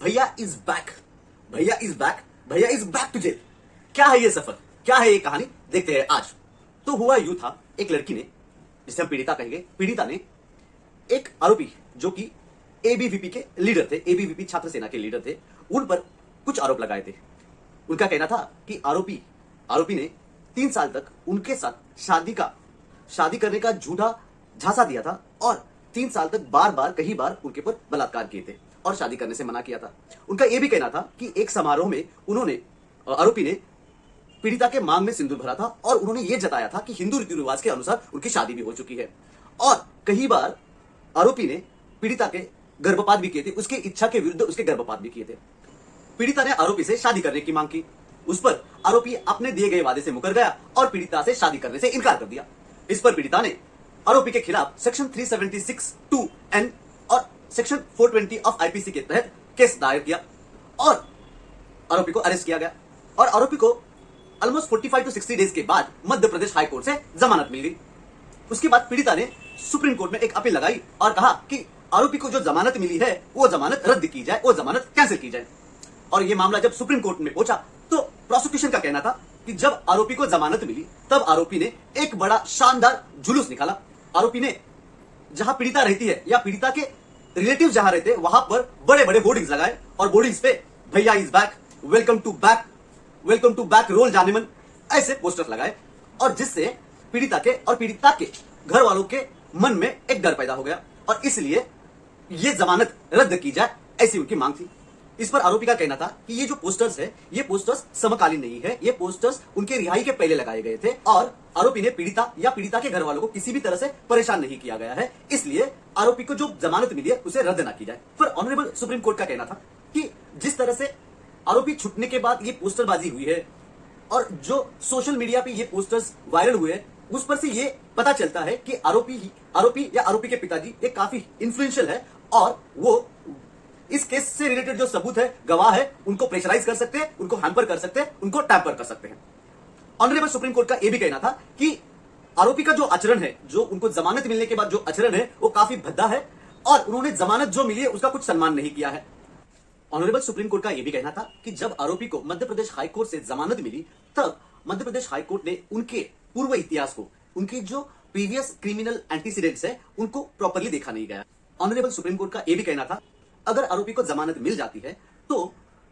भैया is back, भैया is back, भैया इज बैक टू जेल। क्या है ये सफर, क्या है ये कहानी, देखते हैं आज। तो हुआ यूं था, एक लड़की ने, जिसे हम पीड़िता कहेंगे, पीड़िता ने एक आरोपी जो कि एबीवीपी के लीडर थे, एबीवीपी छात्र सेना के लीडर थे, उन पर कुछ आरोप लगाए थे। उनका कहना था कि आरोपी ने 3 साल तक उनके साथ शादी करने का झूठा झांसा दिया था और 3 साल तक बार बार कई बार उनके पर बलात्कार किए थे और शादी करने से मना किया था। उनका यह भी कहना था कि एक समारोह में आरोपी ने पीड़िता के मांग में सिंदूर भरा था और उन्होंने यह जताया था कि हिंदू रीति रिवाज के अनुसार उनकी शादी भी हो चुकी है और कई बार आरोपी ने पीड़िता के गर्भपात भी किए थे, उसकी इच्छा के विरुद्ध उसके गर्भपात भी किए थे। पीड़िता ने आरोपी से शादी करने की मांग की। उस पर आरोपी अपने दिए गए वादे से मुकर गया और पीड़िता से शादी करने से इनकार कर दिया। इस पर पीड़िता ने आरोपी के खिलाफ सेक्शन 376(2)(n और सेक्शन 420 ऑफ आईपीसी के तहत केस दायर किया और आरोपी को अरेस्ट किया गया और आरोपी को ऑलमोस्ट 45 to 60 डेज के बाद मध्य प्रदेश हाई कोर्ट से जमानत मिल गई। उसके बाद पीड़िता ने सुप्रीम कोर्ट में एक अपील लगाई और कहा कि आरोपी को जो जमानत मिली है वो जमानत रद्द की जाए, वो जमानत कैंसिल की जाए। और ये मामला जब सुप्रीम कोर्ट में पहुंचा तो प्रोसिक्यूशन का कहना था कि जब आरोपी को जमानत मिली तब आरोपी ने एक बड़ा शानदार जुलूस निकाला। आरोपी ने जहां पीड़िता रहती है या पीड़िता के रिलेटिव जहां रहते हैं वहां पर बड़े बड़े होर्डिंग्स लगाए और बोर्डिंग्स पे भैया is back, welcome to back roll जानेमन, ऐसे पोस्टर लगाए और जिससे पीड़िता के घर वालों के मन में एक डर पैदा हो गया और इसलिए ये जमानत रद्द की जाए, ऐसी उनकी मांग थी। इस पर आरोपी का कहना था कि ये जो पोस्टर्स है ये पोस्टर्स समकालीन नहीं है, ये पोस्टर्स उनके रिहाई के पहले लगाए गए थे और आरोपी ने पीड़िता के घर वालों को किसी भी तरह से परेशान नहीं किया गया है, इसलिए आरोपी को जो जमानत मिली है उसे रद्द ना की जाए। पर ऑनरेबल सुप्रीम कोर्ट का कहना था कि जिस तरह से आरोपी छूटने के बाद ये पोस्टरबाजी हुई है और जो सोशल मीडिया पे ये पोस्टर्स वायरल हुए हैं उस पर से ये पता चलता है कि आरोपी के पिताजी ये काफी इन्फ्लुएंशियल है और वो इस केस से रिलेटेड जो सबूत है, गवाह है, उनको प्रेशराइज कर सकते हैं, उनको हैम्पर कर सकते हैं, उनको टैम्पर कर सकते हैं। ऑनरेबल सुप्रीम कोर्ट का यह भी कहना था कि आरोपी का जो आचरण है, जो उनको जमानत मिलने के बाद जो आचरण है वो काफी भद्दा है और उन्होंने जमानत जो मिली है उसका कुछ सम्मान नहीं किया है। ऑनरेबल सुप्रीम कोर्ट का यह भी कहना था कि जब आरोपी को मध्य प्रदेश हाई कोर्ट से जमानत मिली तब मध्य प्रदेश हाई कोर्ट ने उनके पूर्व इतिहास को, उनके जो प्रीवियस क्रिमिनल एंटीसीडेंट्स है, उनको प्रॉपरली देखा नहीं गया। ऑनरेबल सुप्रीम कोर्ट का यह भी कहना था अगर आरोपी को जमानत मिल जाती है तो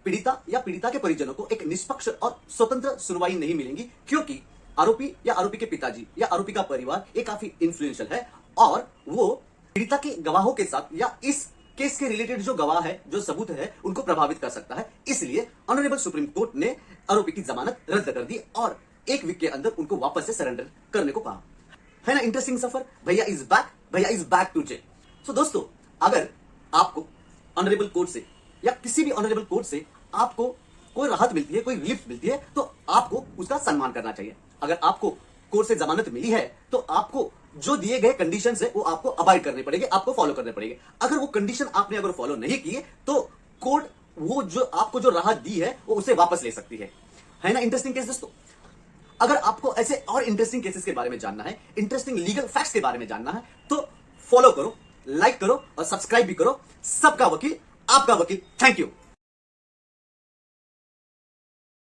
पीड़िता के परिजनों को एक निष्पक्ष और स्वतंत्र सुनवाई नहीं मिलेगी, क्योंकि आरोपी के पिताजी या आरोपी का परिवार ये काफी इन्फ्लुएंशियल है और वो पीड़िता के गवाहों के साथ या इस केस के रिलेटेड जो गवाह है, जो सबूत है, उनको प्रभावित कर सकता है। इसलिए ऑनरेबल सुप्रीम कोर्ट ने आरोपी की जमानत रद्द कर दी और 1 वीक के अंदर उनको वापस से सरेंडर करने को कहा। है ना इंटरेस्टिंग सफर, भैया इज बैक टू जेल। सो दोस्तों, अगर आपको ऑनरेबल कोर्ट से या किसी भी ऑनरेबल कोर्ट से आपको कोई राहत मिलती है, कोई रिलीफ मिलती है तो आपको उसका सम्मान करना चाहिए। अगर आपको कोर्ट से जमानत मिली है तो आपको जो दिए गए कंडीशंस है वो आपको अवॉइड करने पड़ेंगे, आपको फॉलो करने पड़ेंगे। अगर वो कंडीशन आपने अगर फॉलो नहीं किए तो कोर्ट वो जो आपको जो राहत दी है वो उसे वापस ले सकती है ना इंटरेस्टिंग केस दोस्तों। अगर आपको ऐसे और इंटरेस्टिंग केसेस के बारे में जानना है, इंटरेस्टिंग लीगल फैक्ट्स के बारे में जानना है तो फॉलो करो, लाइक करो और सब्सक्राइब भी करो। सबका वकील आपका वकील। Thank you.